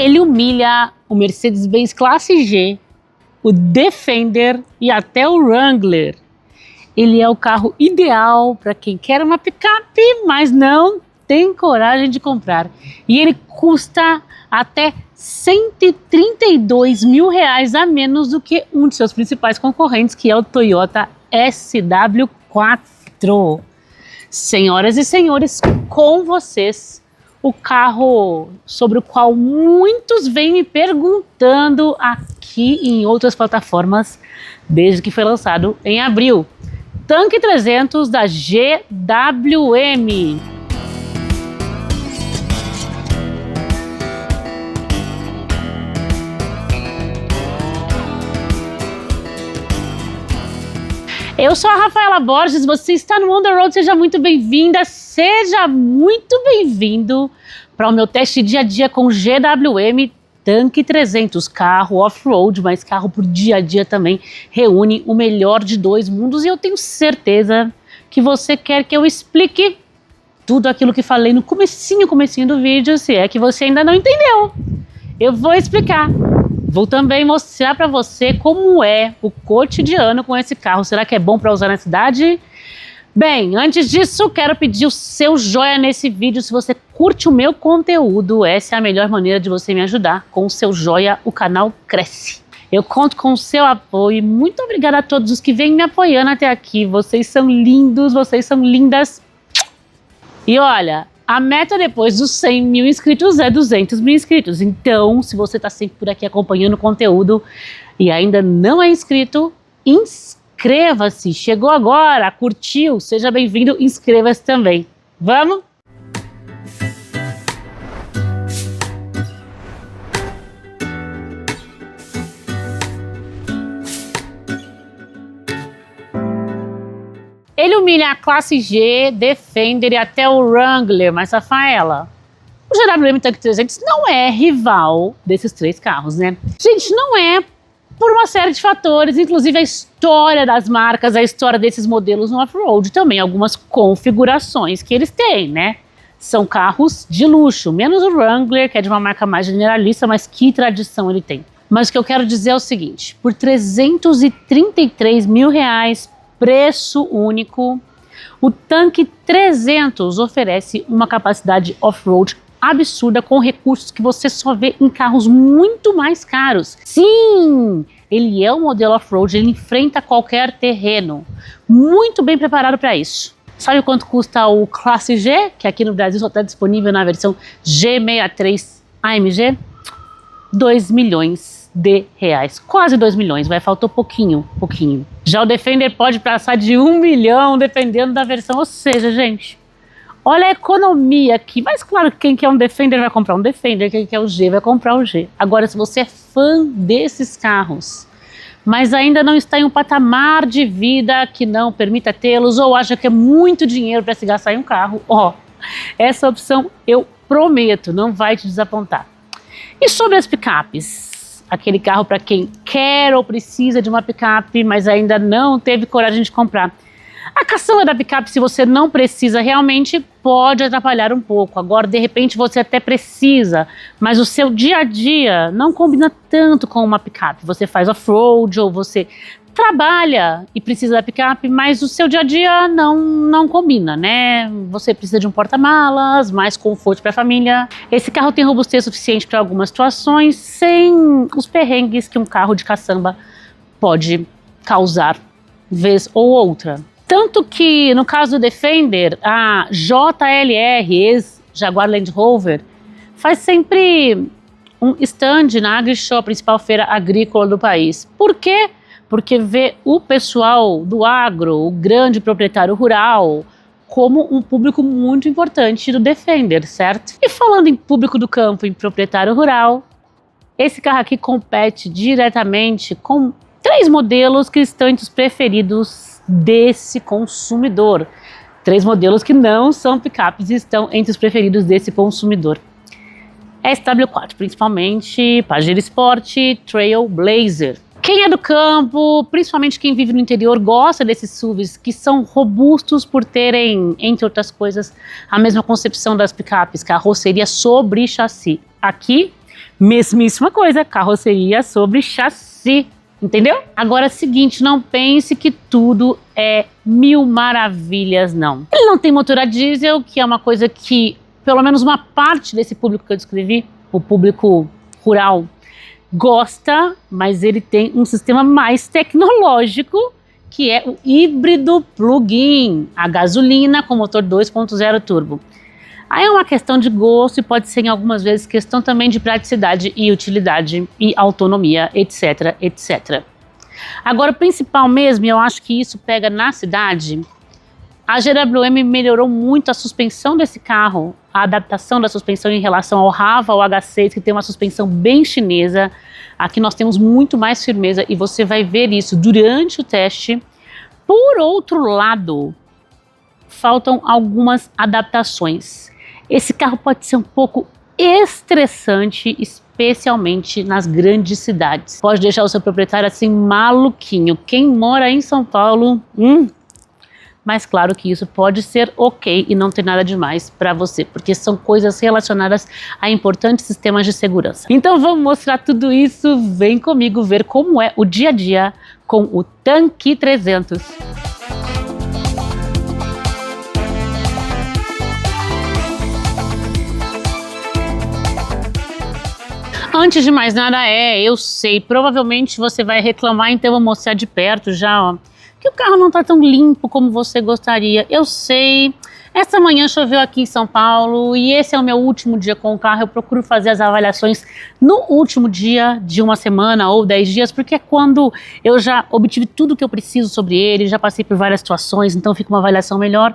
Ele humilha o Mercedes-Benz Classe G, o Defender e até o Wrangler. Ele é o carro ideal para quem quer uma picape, mas não tem coragem de comprar. E ele custa até R$132 mil a menos do que um de seus principais concorrentes, que é o Toyota SW4. Senhoras e senhores, com vocês, o carro sobre o qual muitos vêm me perguntando aqui e em outras plataformas desde que foi lançado em abril. Tanque 300 da GWM. Eu sou a Rafaela Borges, você está no On The Road, seja muito bem-vinda, seja muito bem-vindo para o meu teste dia a dia com GWM Tanque 300, carro off-road, mas carro por dia a dia também, reúne o melhor de dois mundos e eu tenho certeza que você quer que eu explique tudo aquilo que falei no comecinho do vídeo, se é que você ainda não entendeu. Eu vou explicar. Vou também mostrar para você como é o cotidiano com esse carro. Será que é bom para usar na cidade? Bem, antes disso, quero pedir o seu joinha nesse vídeo. Se você curte o meu conteúdo, essa é a melhor maneira de você me ajudar. Com o seu joinha, o canal cresce. Eu conto com o seu apoio. Muito obrigada a todos os que vêm me apoiando até aqui. Vocês são lindos, vocês são lindas. E olha, a meta depois dos 100 mil inscritos é 200 mil inscritos. Então, se você está sempre por aqui acompanhando o conteúdo e ainda não é inscrito, inscreva-se. Chegou agora, curtiu, seja bem-vindo, inscreva-se também. Vamos? Ele humilha a Classe G, Defender e até o Wrangler, mas Rafaela, o GWM Tanque 300 não é rival desses três carros, né? Gente, não é por uma série de fatores, inclusive a história das marcas, a história desses modelos no off-road, também algumas configurações que eles têm, né? São carros de luxo, menos o Wrangler, que é de uma marca mais generalista, mas que tradição ele tem. Mas o que eu quero dizer é o seguinte, por R$333 mil, preço único, o Tanque 300 oferece uma capacidade off-road absurda com recursos que você só vê em carros muito mais caros. Sim, ele é um modelo off-road, ele enfrenta qualquer terreno, muito bem preparado para isso. Sabe quanto custa o Classe G, que aqui no Brasil só está disponível na versão G63 AMG? R$2 milhões. Quase 2 milhões, faltou pouquinho. Já o Defender pode passar de 1 milhão dependendo da versão, ou seja, gente, olha a economia aqui, mas claro que quem quer um Defender vai comprar um Defender, quem quer o G vai comprar o G. Agora, se você é fã desses carros, mas ainda não está em um patamar de vida que não permita tê-los, ou acha que é muito dinheiro para se gastar em um carro, ó, essa opção eu prometo, não vai te desapontar. E sobre as picapes? Aquele carro para quem quer ou precisa de uma picape, mas ainda não teve coragem de comprar. A caçamba da picape, se você não precisa realmente, pode atrapalhar um pouco. Agora, de repente, você até precisa, mas o seu dia a dia não combina tanto com uma picape. Você faz off-road ou você trabalha e precisa da picape, mas o seu dia a dia não combina, né? Você precisa de um porta-malas, mais conforto para a família. Esse carro tem robustez suficiente para algumas situações, sem os perrengues que um carro de caçamba pode causar, vez ou outra. Tanto que, no caso do Defender, a JLR, ex-Jaguar Land Rover, faz sempre um stand na AgriShow, a principal feira agrícola do país. Por quê? Porque vê o pessoal do agro, o grande proprietário rural, como um público muito importante do Defender, certo? E falando em público do campo, em proprietário rural, esse carro aqui compete diretamente com 3 modelos que estão entre os preferidos desse consumidor. 3 modelos que não são picapes e estão entre os preferidos desse consumidor. SW4, principalmente, Pajero Sport, Trailblazer. Quem é do campo, principalmente quem vive no interior, gosta desses SUVs que são robustos por terem, entre outras coisas, a mesma concepção das picapes, carroceria sobre chassi. Aqui, Mesmíssima coisa, carroceria sobre chassi, entendeu? Agora é o seguinte, não pense que tudo é mil maravilhas, não. Ele não tem motor a diesel, que é uma coisa que, pelo menos uma parte desse público que eu descrevi, o público rural, gosta, mas ele tem um sistema mais tecnológico, que é o híbrido plug-in, a gasolina com motor 2.0 turbo. Aí é uma questão de gosto e pode ser em algumas vezes questão também de praticidade e utilidade e autonomia, etc, etc. Agora o principal mesmo, e eu acho que isso pega na cidade, a GWM melhorou muito a suspensão desse carro, a adaptação da suspensão em relação ao Rava, ao H6, que tem uma suspensão bem chinesa. Aqui nós temos muito mais firmeza e você vai ver isso durante o teste. Por outro lado, faltam algumas adaptações. Esse carro pode ser um pouco estressante, especialmente nas grandes cidades. Pode deixar o seu proprietário assim maluquinho. Quem mora em São Paulo, mas claro que isso pode ser ok e não tem nada demais para você, porque são coisas relacionadas a importantes sistemas de segurança. Então vamos mostrar tudo isso, vem comigo ver como é o dia a dia com o Tanque 300. Antes de mais nada, eu sei, provavelmente você vai reclamar, então eu vou mostrar de perto já, ó, que o carro não tá tão limpo como você gostaria. Eu sei, essa manhã choveu aqui em São Paulo e esse é o meu último dia com o carro. Eu procuro fazer as avaliações no último dia de uma semana ou 10 dias, porque é quando eu já obtive tudo que eu preciso sobre ele, já passei por várias situações, então fica uma avaliação melhor.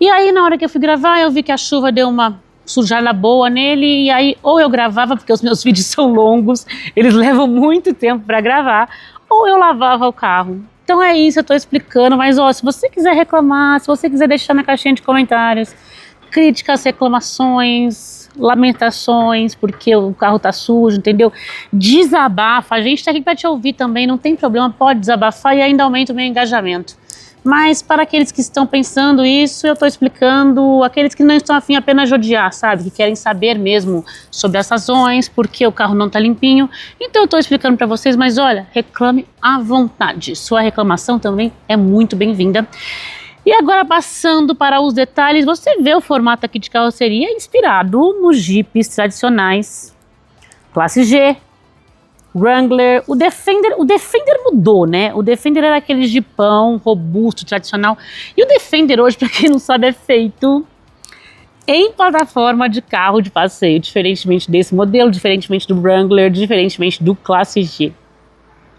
E aí na hora que eu fui gravar, eu vi que a chuva deu uma sujada boa nele, e aí ou eu gravava, porque os meus vídeos são longos, eles levam muito tempo para gravar, ou eu lavava o carro. Então é isso, eu tô explicando, mas ó, se você quiser reclamar, se você quiser deixar na caixinha de comentários críticas, reclamações, lamentações, porque o carro tá sujo, entendeu? Desabafa, a gente tá aqui para te ouvir também, não tem problema, pode desabafar e ainda aumenta o meu engajamento. Mas para aqueles que estão pensando isso, eu estou explicando, aqueles que não estão afim apenas de odiar, sabe? Que querem saber mesmo sobre as razões, porque o carro não está limpinho. Então eu estou explicando para vocês, mas olha, reclame à vontade. Sua reclamação também é muito bem-vinda. E agora passando para os detalhes, você vê o formato aqui de carroceria inspirado nos Jeeps tradicionais, classe G, Wrangler, o Defender mudou, né? O Defender era aquele jipão robusto, tradicional. E o Defender hoje, para quem não sabe, é feito em plataforma de carro de passeio, diferentemente desse modelo, diferentemente do Wrangler, diferentemente do Classe G.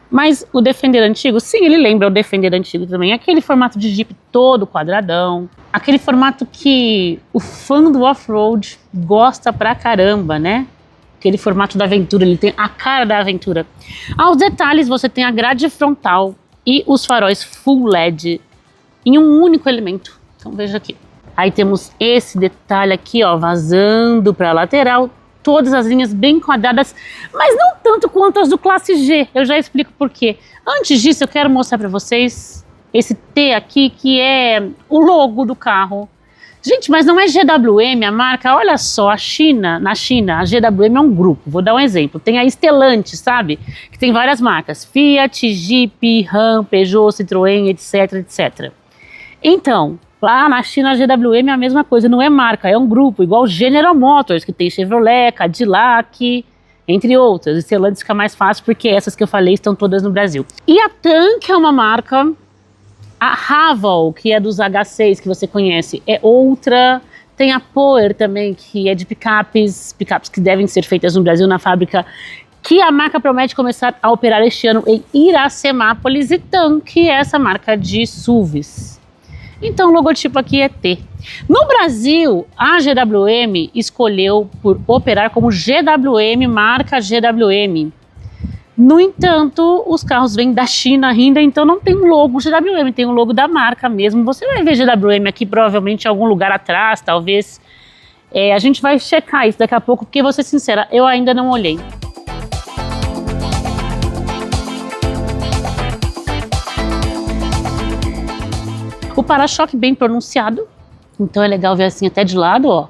Mas o Defender antigo, sim, ele lembra o Defender antigo também. Aquele formato de Jeep todo quadradão. Aquele formato que o fã do off-road gosta pra caramba, né? Aquele formato da aventura, ele tem a cara da aventura. Aos detalhes, você tem a grade frontal e os faróis full LED em um único elemento. Então veja aqui. Aí temos esse detalhe aqui, ó, vazando para a lateral. Todas as linhas bem quadradas, mas não tanto quanto as do Classe G. Eu já explico por quê. Antes disso, eu quero mostrar para vocês esse T aqui, que é o logo do carro. Gente, mas não é GWM a marca? Olha só, na China, a GWM é um grupo. Vou dar um exemplo. Tem a Stellantis, sabe? Que tem várias marcas. Fiat, Jeep, Ram, Peugeot, Citroën, etc, etc. Então, lá na China a GWM é a mesma coisa. Não é marca, é um grupo. Igual General Motors, que tem Chevrolet, Cadillac, entre outras. Stellantis fica mais fácil porque essas que eu falei estão todas no Brasil. E a Tank é uma marca... A Haval, que é dos H6 que você conhece, é outra. Tem a Power também, que é de picapes que devem ser feitas no Brasil, na fábrica, que a marca promete começar a operar este ano em Iracemápolis, e Tank é essa marca de SUVs. Então o logotipo aqui é T. No Brasil, a GWM escolheu por operar como GWM, marca GWM. No entanto, os carros vêm da China ainda, então não tem logo GWM, tem o logo da marca mesmo. Você vai ver GWM aqui provavelmente em algum lugar atrás, talvez. A gente vai checar isso daqui a pouco, porque vou ser sincera, eu ainda não olhei. O para-choque bem pronunciado, então é legal ver assim até de lado, ó.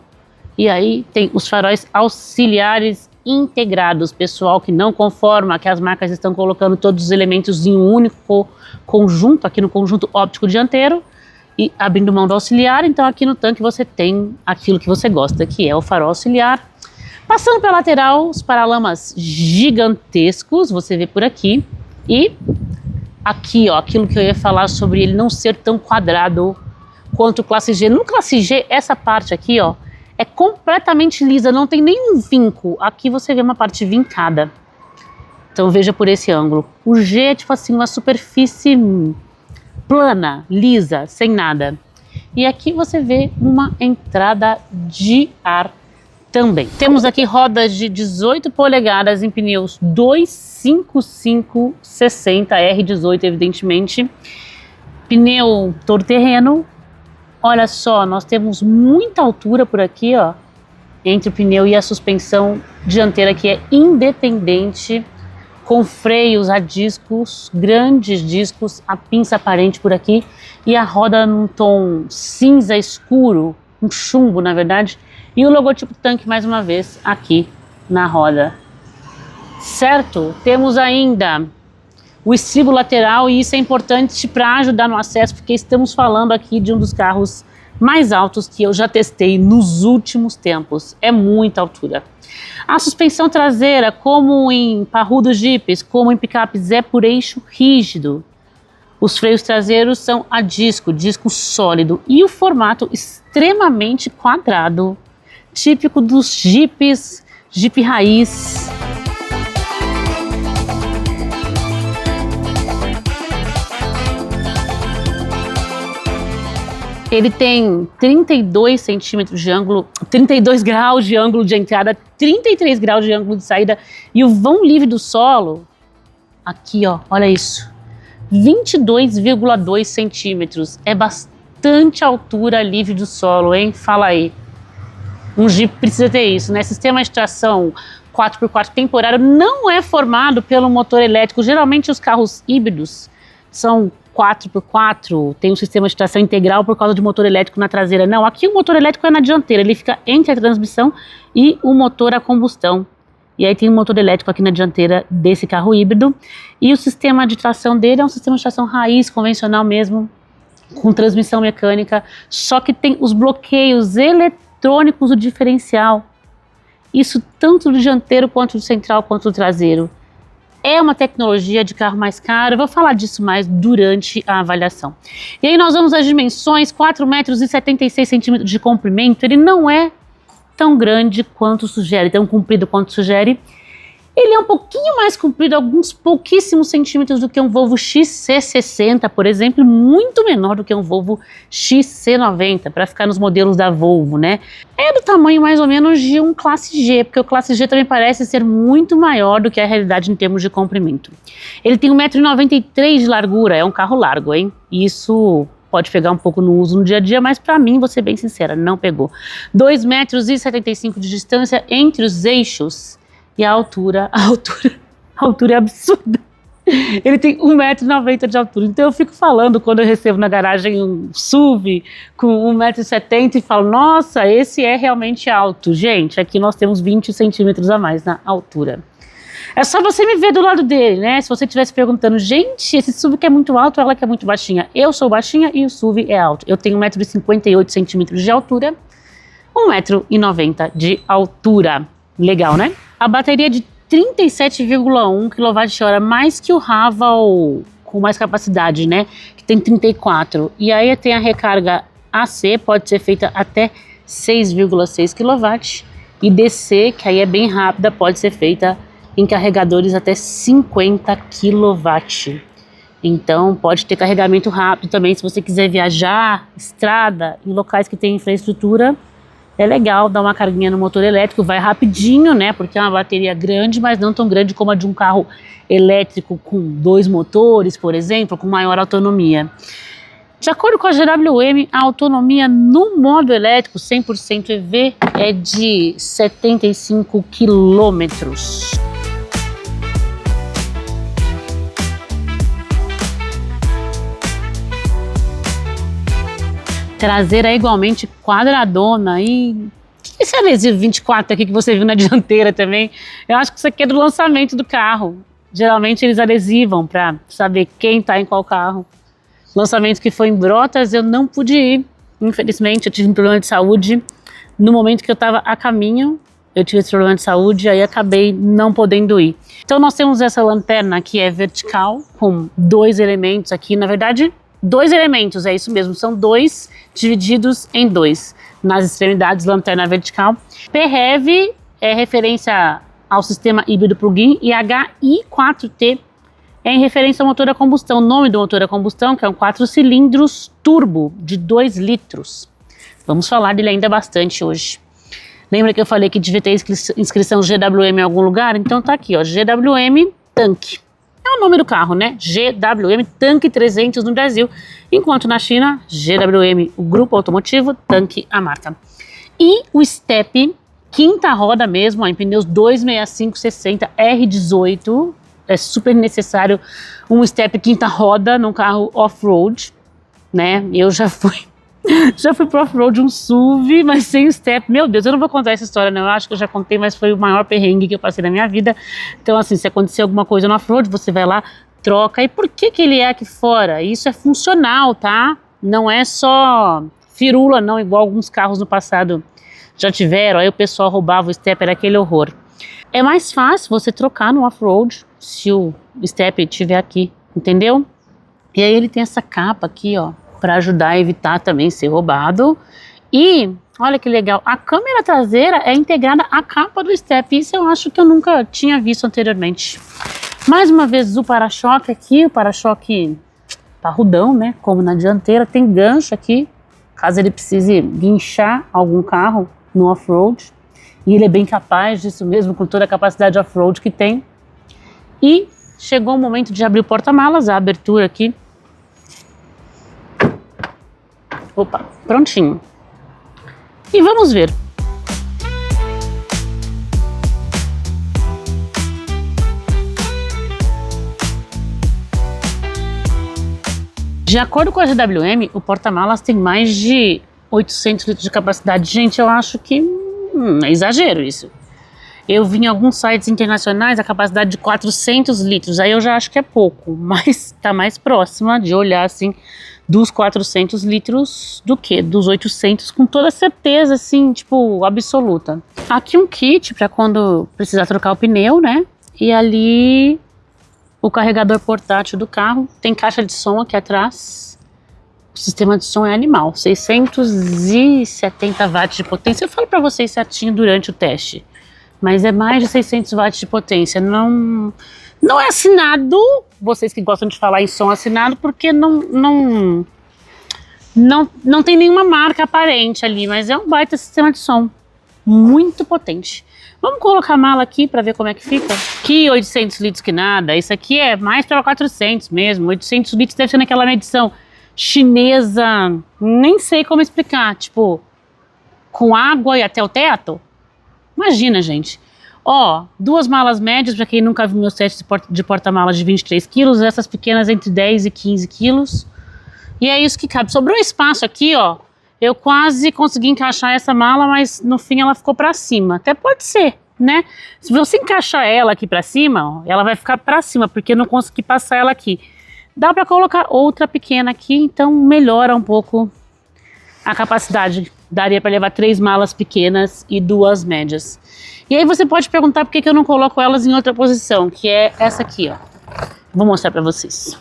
E aí tem os faróis auxiliares integrados, pessoal que não conforma que as marcas estão colocando todos os elementos em um único conjunto, aqui no conjunto óptico dianteiro, e abrindo mão do auxiliar. Então aqui no tanque você tem aquilo que você gosta, que é o farol auxiliar. Passando pela lateral, os paralamas gigantescos, você vê por aqui. E aqui, ó, aquilo que eu ia falar sobre ele não ser tão quadrado quanto o Classe G. No Classe G, essa parte aqui, ó, é completamente lisa, não tem nenhum vinco. Aqui você vê uma parte vincada. Então veja por esse ângulo. O G é tipo assim, uma superfície plana, lisa, sem nada. E aqui você vê uma entrada de ar também. Temos aqui rodas de 18 polegadas em pneus 255/60 R18, evidentemente. Pneu todo terreno. Olha só, nós temos muita altura por aqui, ó, entre o pneu e a suspensão dianteira, que é independente, com freios a discos, grandes discos, a pinça aparente por aqui e a roda num tom cinza escuro, um chumbo na verdade, e o logotipo tanque mais uma vez aqui na roda. Certo? Temos ainda o estribo lateral, e isso é importante para ajudar no acesso, porque estamos falando aqui de um dos carros mais altos que eu já testei nos últimos tempos. É muita altura. A suspensão traseira, como em parrudos jipes, como em picapes, é por eixo rígido. Os freios traseiros são a disco, disco sólido, e o formato extremamente quadrado, típico dos jipes, jipe raiz. Ele tem 32 centímetros de ângulo, 32 graus de ângulo de entrada, 33 graus de ângulo de saída, e o vão livre do solo, aqui ó, olha isso, 22,2 centímetros, é bastante altura livre do solo, hein? Fala aí. Um Jeep precisa ter isso, né? Sistema de tração 4x4 temporário não é formado pelo motor elétrico. Geralmente os carros híbridos são 4x4, tem um sistema de tração integral por causa de motor elétrico na traseira. Não, aqui o motor elétrico é na dianteira, ele fica entre a transmissão e o motor a combustão. E aí tem um motor elétrico aqui na dianteira desse carro híbrido. E o sistema de tração dele é um sistema de tração raiz, convencional mesmo, com transmissão mecânica, só que tem os bloqueios eletrônicos do diferencial. Isso tanto do dianteiro quanto do central quanto do traseiro. É uma tecnologia de carro mais caro, eu vou falar disso mais durante a avaliação. E aí nós vamos às dimensões, 4,76 metros de comprimento, ele não é tão grande quanto sugere, tão comprido quanto sugere. Ele é um pouquinho mais comprido, alguns pouquíssimos centímetros do que um Volvo XC60, por exemplo, muito menor do que um Volvo XC90, para ficar nos modelos da Volvo, né? É do tamanho mais ou menos de um Classe G, porque o Classe G também parece ser muito maior do que a realidade em termos de comprimento. Ele tem 1,93 m de largura, é um carro largo, hein? Isso pode pegar um pouco no uso no dia a dia, mas para mim, vou ser bem sincera, não pegou. 2,75 m de distância entre os eixos. E a altura é absurda. Ele tem 1,90 m de altura. Então eu fico falando quando eu recebo na garagem um SUV com 1,70 m e falo, nossa, esse é realmente alto. Gente, aqui nós temos 20 centímetros a mais na altura. É só você me ver do lado dele, né? Se você estivesse perguntando, gente, esse SUV que é muito alto, ela que é muito baixinha. Eu sou baixinha e o SUV é alto. Eu tenho 1,58 m de altura, 1,90 m de altura. Legal, né? A bateria de 37,1 kWh, mais que o Haval com mais capacidade, né? Que tem 34. E aí tem a recarga AC, pode ser feita até 6,6 kW. E DC, que aí é bem rápida, pode ser feita em carregadores até 50 kW. Então pode ter carregamento rápido também se você quiser viajar, estrada, em locais que tem infraestrutura. É legal dar uma carguinha no motor elétrico, vai rapidinho, né? Porque é uma bateria grande, mas não tão grande como a de um carro elétrico com 2 motores, por exemplo, com maior autonomia. De acordo com a GWM, a autonomia no modo elétrico 100% EV é de 75 quilômetros. Traseira é igualmente quadradona e Esse adesivo 24 aqui que você viu na dianteira também, eu acho que isso aqui é do lançamento do carro. Geralmente eles adesivam para saber quem tá em qual carro. Lançamento que foi em Brotas, eu não pude ir. Infelizmente, eu tive um problema de saúde. No momento que eu estava a caminho, eu tive esse problema de saúde, aí acabei não podendo ir. Então nós temos essa lanterna que é vertical, com 2 elementos aqui. Na verdade, 2 elementos, é isso mesmo. São 2 divididos em 2. Nas extremidades, lanterna vertical. PHEV é referência ao sistema híbrido plug-in e HI4T é em referência ao motor a combustão. O nome do motor a combustão, que é um 4 cilindros turbo de 2 litros. Vamos falar dele ainda bastante hoje. Lembra que eu falei que devia ter inscrição GWM em algum lugar? Então tá aqui, ó, GWM Tanque. É o nome do carro, né? GWM Tanque 300 no Brasil, enquanto na China, GWM, o grupo automotivo, Tanque, a marca. E o step, quinta roda mesmo, ó, em pneus 265/60 R18, é super necessário um step quinta roda num carro off-road, né? Eu já fui pro off-road um SUV, mas sem o step. Meu Deus, eu não vou contar essa história não, eu acho que eu já contei, mas foi o maior perrengue que eu passei na minha vida. Então assim, se acontecer alguma coisa no off-road, você vai lá, troca. E por que que ele é aqui fora? Isso é funcional, tá? Não é só firula não, igual alguns carros no passado já tiveram, aí o pessoal roubava o step, era aquele horror. É mais fácil você trocar no off-road se o step estiver aqui, entendeu? E aí ele tem essa capa aqui, ó, para ajudar a evitar também ser roubado. E, olha que legal, a câmera traseira é integrada à capa do step. Isso eu acho que eu nunca tinha visto anteriormente. Mais uma vez o para-choque aqui, o para-choque parrudão, né, como na dianteira. Tem gancho aqui, caso ele precise guinchar algum carro no off-road. E ele é bem capaz disso mesmo, com toda a capacidade off-road que tem. E chegou o momento de abrir o porta-malas, a abertura aqui. Opa, prontinho. E vamos ver. De acordo com a GWM, o porta-malas tem mais de 800 litros de capacidade. Gente, eu acho que é exagero isso. Eu vi em alguns sites internacionais a capacidade de 400 litros, aí eu já acho que é pouco, mas tá mais próxima de olhar assim dos 400 litros do que dos 800, com toda certeza, assim, tipo, absoluta. Aqui um kit para quando precisar trocar o pneu, né? E ali o carregador portátil do carro, tem caixa de som aqui atrás. O sistema de som é animal, 670 watts de potência. Eu falo para vocês certinho durante o teste, mas é mais de 600 watts de potência. Não é assinado, vocês que gostam de falar em som assinado, porque não tem nenhuma marca aparente ali, mas é um baita sistema de som, muito potente. Vamos colocar a mala aqui para ver como é que fica. Que 800 litros que nada, isso aqui é mais para 400 mesmo. 800 litros deve ser naquela medição chinesa, nem sei como explicar, tipo, com água e até o teto. Imagina, gente. Ó, 2 malas médias, para quem nunca viu meu set de porta-malas de 23 quilos, essas pequenas entre 10 e 15 quilos. E é isso que cabe. Sobrou espaço aqui, ó. Eu quase consegui encaixar essa mala, mas no fim ela ficou para cima. Até pode ser, né? Se você encaixar ela aqui para cima, ó, ela vai ficar para cima, porque eu não consegui passar ela aqui. Dá para colocar outra pequena aqui, então melhora um pouco a capacidade. Daria para levar 3 malas pequenas e 2 médias. E aí você pode perguntar por que eu não coloco elas em outra posição, que é essa aqui, ó. Vou mostrar para vocês.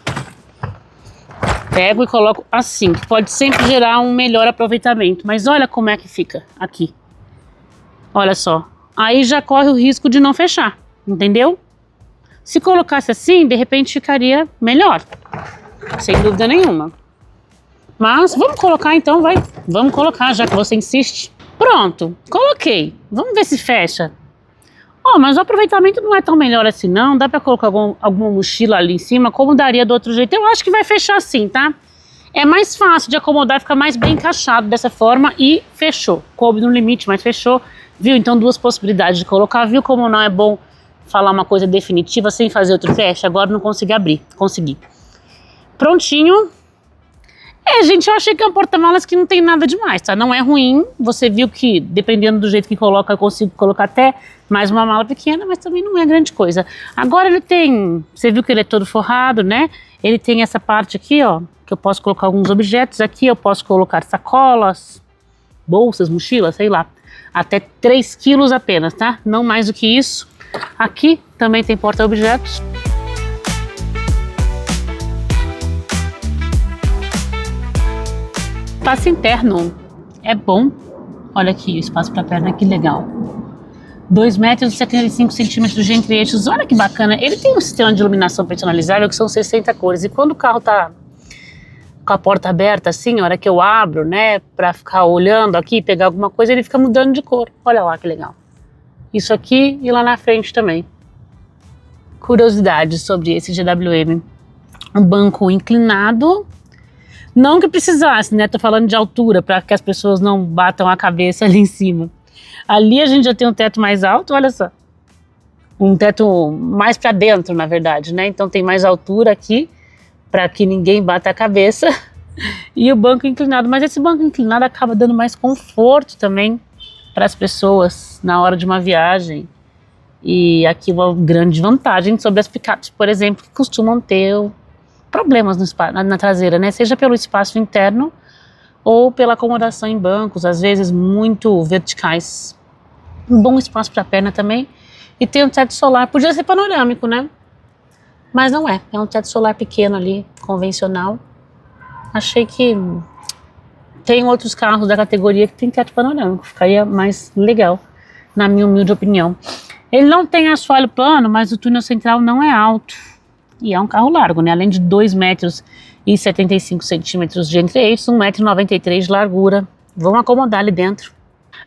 Pego e coloco assim, que pode sempre gerar um melhor aproveitamento. Mas olha como é que fica aqui. Olha só. Aí já corre o risco de não fechar, entendeu? Se colocasse assim, de repente ficaria melhor. Sem dúvida nenhuma. Mas vamos colocar então, vai. Vamos colocar, já que você insiste. Pronto, coloquei. Vamos ver se fecha. Ó, mas o aproveitamento não é tão melhor assim não. Dá pra colocar alguma mochila ali em cima, como daria do outro jeito. Eu acho que vai fechar assim, tá? É mais fácil de acomodar, fica mais bem encaixado dessa forma e fechou. Coube no limite, mas fechou. Viu? Então 2 possibilidades de colocar. Viu como não é bom falar uma coisa definitiva sem fazer outro teste? Agora não consegui abrir. Consegui. Prontinho. Gente, eu achei que é um porta-malas que não tem nada demais, tá? Não é ruim, você viu que dependendo do jeito que coloca, eu consigo colocar até mais uma mala pequena, mas também não é grande coisa. Agora ele tem, você viu que ele é todo forrado, né? Ele tem essa parte aqui, ó, que eu posso colocar alguns objetos. Aqui eu posso colocar sacolas, bolsas, mochilas, sei lá. Até 3 quilos apenas, tá? Não mais do que isso. Aqui também tem porta-objetos. Espaço interno é bom. Olha aqui o espaço para perna, que legal. 2,75 metros de entre-eixos, olha que bacana. Ele tem um sistema de iluminação personalizável que são 60 cores. E quando o carro tá com a porta aberta assim, a hora que eu abro, né, para ficar olhando aqui, pegar alguma coisa, ele fica mudando de cor. Olha lá que legal. Isso aqui e lá na frente também. Curiosidades sobre esse GWM. Um banco inclinado. Não que precisasse, né? Tô falando de altura, para que as pessoas não batam a cabeça ali em cima. Ali a gente já tem um teto mais alto, olha só. Um teto mais para dentro, na verdade, né? Então tem mais altura aqui, para que ninguém bata a cabeça. E o banco inclinado, mas esse banco inclinado acaba dando mais conforto também para as pessoas na hora de uma viagem. E aqui uma grande vantagem sobre as picapes, por exemplo, que costumam ter problemas no espaço, na traseira, né? Seja pelo espaço interno ou pela acomodação em bancos, às vezes muito verticais. Um bom espaço para a perna também. E tem um teto solar, podia ser panorâmico, né? Mas não é, é um teto solar pequeno ali, convencional. Achei que tem outros carros da categoria que tem teto panorâmico, ficaria mais legal, na minha humilde opinião. Ele não tem assoalho plano, mas o túnel central não é alto. E é um carro largo, né? Além de 2,75 metros de entre-eixos, 1,93 m de largura. Vão acomodar ali dentro.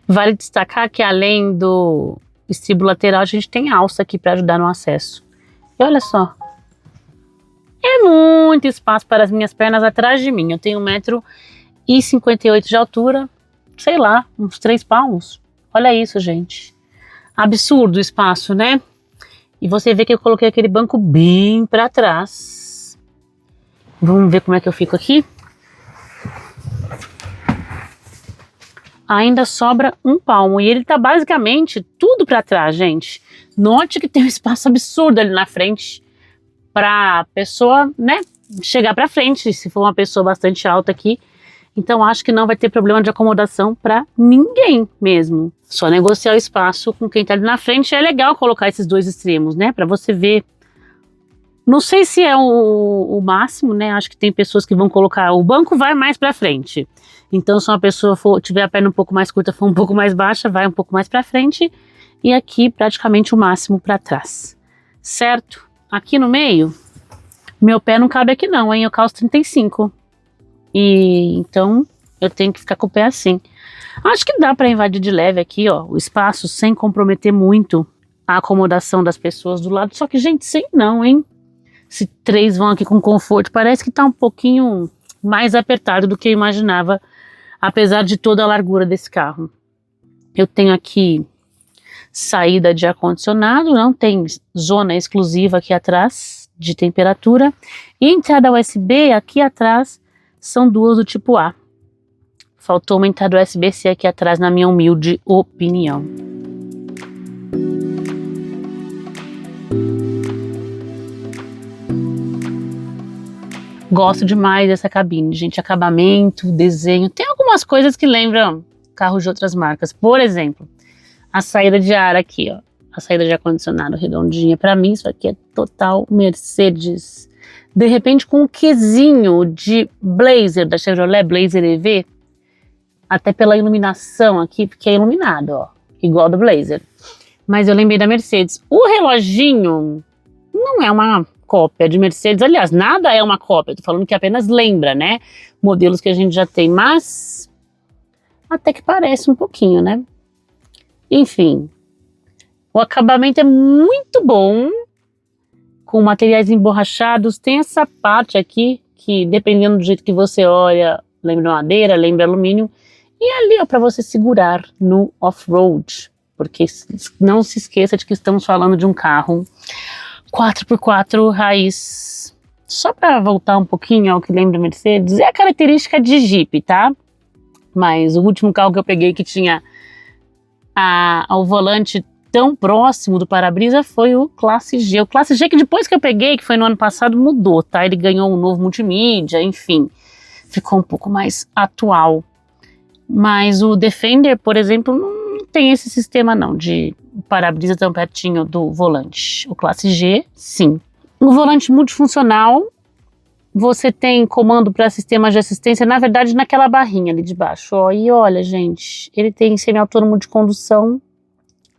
Vale destacar que além do estribo lateral, a gente tem alça aqui para ajudar no acesso. E olha só. É muito espaço para as minhas pernas atrás de mim. Eu tenho 1,58 m de altura. Sei lá, uns 3 palmos. Olha isso, gente. Absurdo o espaço, né? E você vê que eu coloquei aquele banco bem para trás. Vamos ver como é que eu fico aqui. Ainda sobra 1 palmo e ele tá basicamente tudo para trás, gente. Note que tem um espaço absurdo ali na frente para pessoa, né, chegar para frente, se for uma pessoa bastante alta aqui. Então acho que não vai ter problema de acomodação para ninguém mesmo. Só negociar o espaço com quem tá ali na frente. É legal colocar esses dois extremos, né? Para você ver. Não sei se é o máximo, né? Acho que tem pessoas que vão colocar. O banco vai mais para frente. Então se uma pessoa tiver a perna um pouco mais curta, for um pouco mais baixa, vai um pouco mais para frente. E aqui praticamente o máximo para trás. Certo? Aqui no meio, meu pé não cabe aqui não, hein? Eu calço 35. E então eu tenho que ficar com o pé assim. Acho que dá para invadir de leve aqui, ó, o espaço sem comprometer muito a acomodação das pessoas do lado. Só que, gente, sei não, hein? Se 3 vão aqui com conforto, parece que tá um pouquinho mais apertado do que eu imaginava, apesar de toda a largura desse carro. Eu tenho aqui saída de ar-condicionado, não tem zona exclusiva aqui atrás de temperatura. E entrada USB aqui atrás são 2 do tipo A. Faltou uma entrada USB-C aqui atrás, na minha humilde opinião. Gosto demais dessa cabine, gente. Acabamento, desenho. Tem algumas coisas que lembram carros de outras marcas. Por exemplo, a saída de ar aqui, ó. A saída de ar-condicionado redondinha. Para mim, isso aqui é total Mercedes. De repente, com um quesinho de Blazer, da Chevrolet Blazer EV, até pela iluminação aqui, porque é iluminado, ó, igual do Blazer. Mas eu lembrei da Mercedes. O reloginho não é uma cópia de Mercedes, aliás, nada é uma cópia, tô falando que apenas lembra, né, modelos que a gente já tem, mas até que parece um pouquinho, né? Enfim, o acabamento é muito bom, com materiais emborrachados. Tem essa parte aqui, que dependendo do jeito que você olha, lembra madeira, lembra alumínio. E ali, ó, para você segurar no off-road. Porque não se esqueça de que estamos falando de um carro 4x4 raiz Só para voltar um pouquinho ao que lembra da Mercedes, é a característica de Jeep, tá? Mas o último carro que eu peguei que tinha o volante tão próximo do para-brisa foi o Classe G. O Classe G que depois que eu peguei, que foi no ano passado, mudou, tá? Ele ganhou um novo multimídia, enfim, ficou um pouco mais atual. Mas o Defender, por exemplo, não tem esse sistema não, de para-brisa tão pertinho do volante. O Classe G, sim. No volante multifuncional, você tem comando para sistemas de assistência, na verdade, naquela barrinha ali de baixo. Ó, e olha, gente, ele tem semi-autônomo de condução.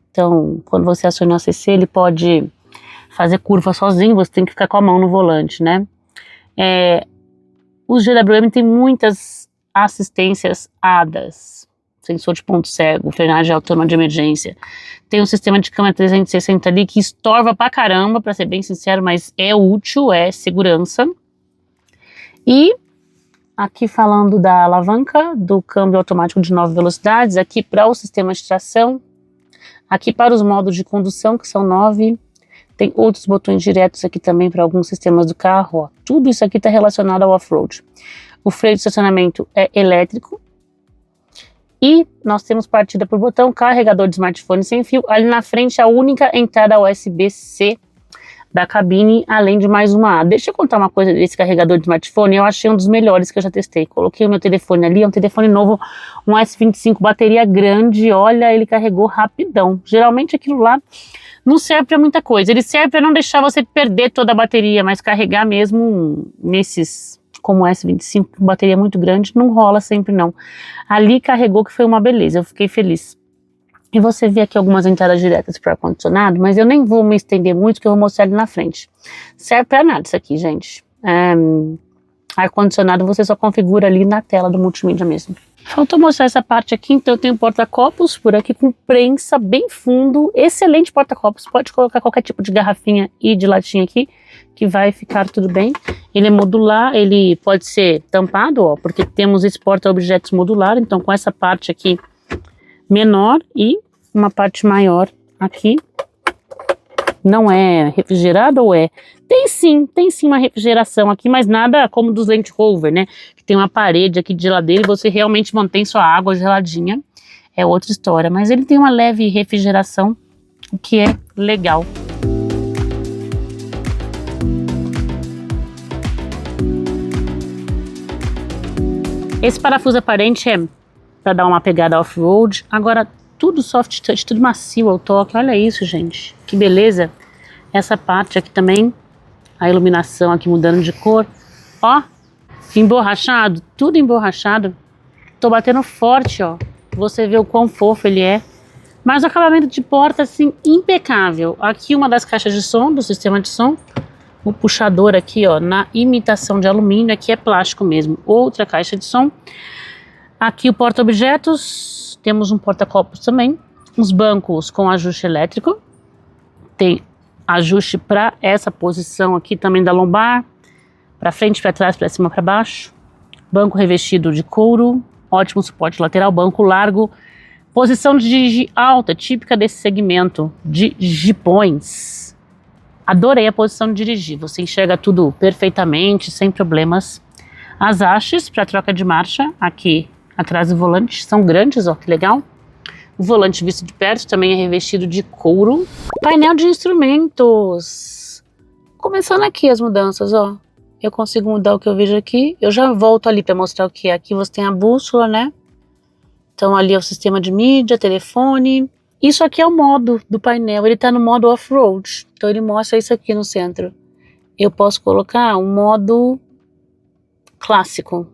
Então, quando você aciona o ACC, ele pode fazer curva sozinho, você tem que ficar com a mão no volante, né? Os GWM tem muitas assistências ADAS, sensor de ponto cego, frenagem autônoma de emergência. Tem um sistema de câmera 360 ali que estorva pra caramba, pra ser bem sincero, mas é útil, é segurança. E aqui falando da alavanca, do câmbio automático de 9 velocidades, aqui para o sistema de tração, aqui para os modos de condução, que são 9, tem outros botões diretos aqui também para alguns sistemas do carro, ó. Tudo isso aqui está relacionado ao off-road. O freio de estacionamento é elétrico e nós temos partida por botão, carregador de smartphone sem fio, ali na frente a única entrada USB-C da cabine, além de mais uma. Deixa eu contar uma coisa desse carregador de smartphone, eu achei um dos melhores que eu já testei. Coloquei o meu telefone ali, é um telefone novo, um S25, bateria grande, olha, ele carregou rapidão. Geralmente aquilo lá não serve para muita coisa, ele serve para não deixar você perder toda a bateria, mas carregar mesmo nesses, como o S25, com bateria muito grande, não rola sempre não. Ali carregou, que foi uma beleza, eu fiquei feliz. E você vê aqui algumas entradas diretas para ar-condicionado, mas eu nem vou me estender muito, que eu vou mostrar ali na frente. Serve para nada isso aqui, gente. Ar-condicionado você só configura ali na tela do multimídia mesmo. Faltou mostrar essa parte aqui, então eu tenho um porta-copos por aqui com prensa bem fundo. Excelente porta-copos, pode colocar qualquer tipo de garrafinha e de latinha aqui, que vai ficar tudo bem. Ele é modular, ele pode ser tampado, ó, porque temos esse porta-objetos modular, então com essa parte aqui menor e uma parte maior aqui. Não é refrigerado ou é? Tem sim uma refrigeração aqui, mas nada como dos Land Rover, né? Que tem uma parede aqui de geladeira e você realmente mantém sua água geladinha. É outra história, mas ele tem uma leve refrigeração, o que é legal. Esse parafuso aparente é para dar uma pegada off-road. Agora, tudo soft touch, tudo macio ao toque. Olha isso, gente. Que beleza. Essa parte aqui também, a iluminação aqui mudando de cor. Ó, emborrachado, tudo emborrachado. Tô batendo forte, ó. Você vê o quão fofo ele é. Mas o acabamento de porta, assim, impecável. Aqui uma das caixas de som, do sistema de som. O puxador aqui, ó, na imitação de alumínio. Aqui é plástico mesmo. Outra caixa de som. Aqui o porta-objetos, temos um porta-copos também, uns bancos com ajuste elétrico, tem ajuste para essa posição aqui também da lombar, para frente, para trás, para cima, para baixo, banco revestido de couro, ótimo suporte lateral, banco largo, posição de dirigir alta, típica desse segmento de jipões. Adorei a posição de dirigir, você enxerga tudo perfeitamente, sem problemas. As hastes para troca de marcha, aqui atrás do volante, são grandes, ó, que legal. O volante visto de perto também é revestido de couro. Painel de instrumentos. Começando aqui as mudanças, ó. Eu consigo mudar o que eu vejo aqui. Eu já volto ali para mostrar o que é. Aqui você tem a bússola, né? Então ali é o sistema de mídia, telefone. Isso aqui é o modo do painel. Ele tá no modo off-road. Então ele mostra isso aqui no centro. Eu posso colocar um modo clássico,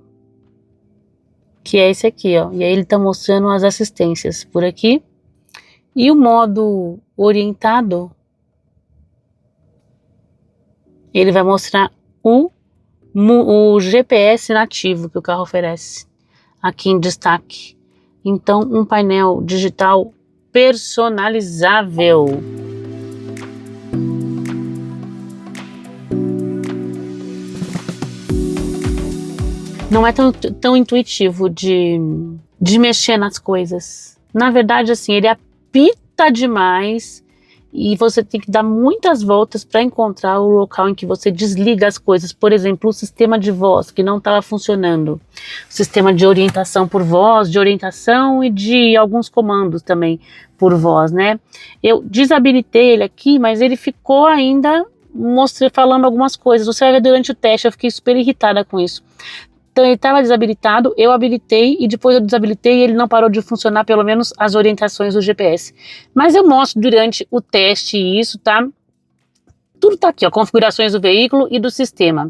que é esse aqui, ó. E aí ele tá mostrando as assistências por aqui. E o modo orientado, ele vai mostrar o GPS nativo que o carro oferece aqui em destaque. Então, um painel digital personalizável. Não é tão intuitivo de mexer nas coisas. Na verdade, assim, ele apita demais. E você tem que dar muitas voltas para encontrar o local em que você desliga as coisas. Por exemplo, o sistema de voz que não estava funcionando. O sistema de orientação por voz, de orientação e de alguns comandos também por voz, né? Eu desabilitei ele aqui, mas ele ficou ainda falando algumas coisas. Você vai ver durante o teste, eu fiquei super irritada com isso. Então ele estava desabilitado, eu habilitei e depois eu desabilitei e ele não parou de funcionar, pelo menos as orientações do GPS. Mas eu mostro durante o teste isso, tá? Tudo tá aqui, ó, configurações do veículo e do sistema.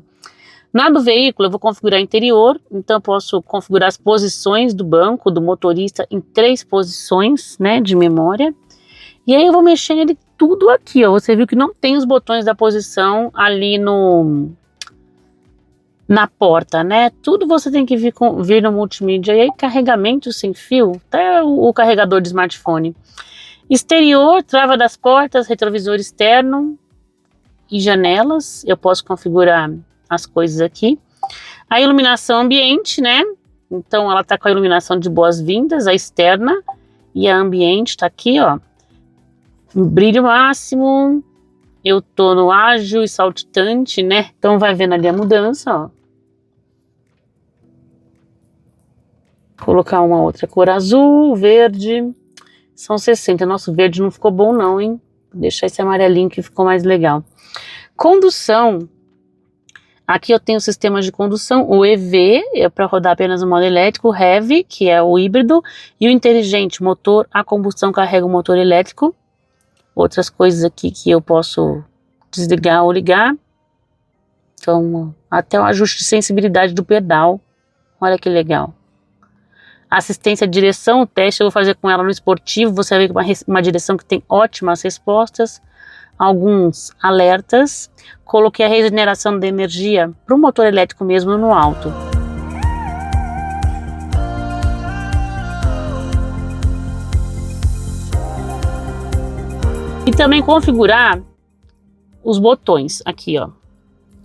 Na do veículo eu vou configurar interior, então eu posso configurar as posições do banco, do motorista em 3 posições, né, de memória. E aí eu vou mexer nele tudo aqui, ó. Você viu que não tem os botões da posição ali na porta, né? Tudo você tem que vir no multimídia. E aí carregamento sem fio, até o carregador de smartphone. Exterior, trava das portas, retrovisor externo e janelas. Eu posso configurar as coisas aqui. A iluminação ambiente, né? Então ela tá com a iluminação de boas-vindas, a externa e a ambiente tá aqui, ó. Brilho máximo. Eu tô no ágil e saltitante, né? Então vai vendo ali a mudança, ó. Colocar uma outra cor azul, verde. São 60. Nossa, o verde não ficou bom não, hein? Vou deixar esse amarelinho que ficou mais legal. Condução. Aqui eu tenho o sistema de condução. O EV é para rodar apenas o modo elétrico. O Heavy, que é o híbrido. E o inteligente, motor a combustão, carrega o motor elétrico. Outras coisas aqui que eu posso desligar ou ligar. Então, até o ajuste de sensibilidade do pedal. Olha que legal. Assistência de direção, o teste eu vou fazer com ela no esportivo. Você vai ver uma direção que tem ótimas respostas. Alguns alertas. Coloquei a regeneração de energia para o motor elétrico mesmo no alto. E também configurar os botões aqui, ó.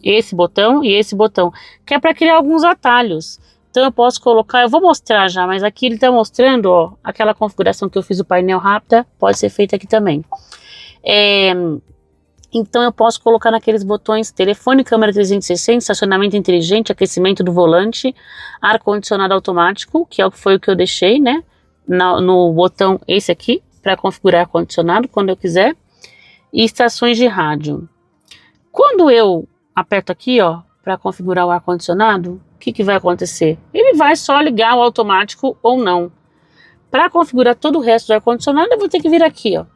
Esse botão e esse botão, que é para criar alguns atalhos. Então eu posso colocar, eu vou mostrar já, mas aqui ele está mostrando, ó, aquela configuração que eu fiz o painel rápida, pode ser feita aqui também. Então eu posso colocar naqueles botões telefone, câmera 360, estacionamento inteligente, aquecimento do volante, ar-condicionado automático, que foi o que eu deixei, né? No botão esse aqui, para configurar ar-condicionado quando eu quiser. E estações de rádio. Quando eu aperto aqui, ó, para configurar o ar-condicionado, o que vai acontecer? Ele vai só ligar o automático ou não. Para configurar todo o resto do ar-condicionado, eu vou ter que vir aqui, ó.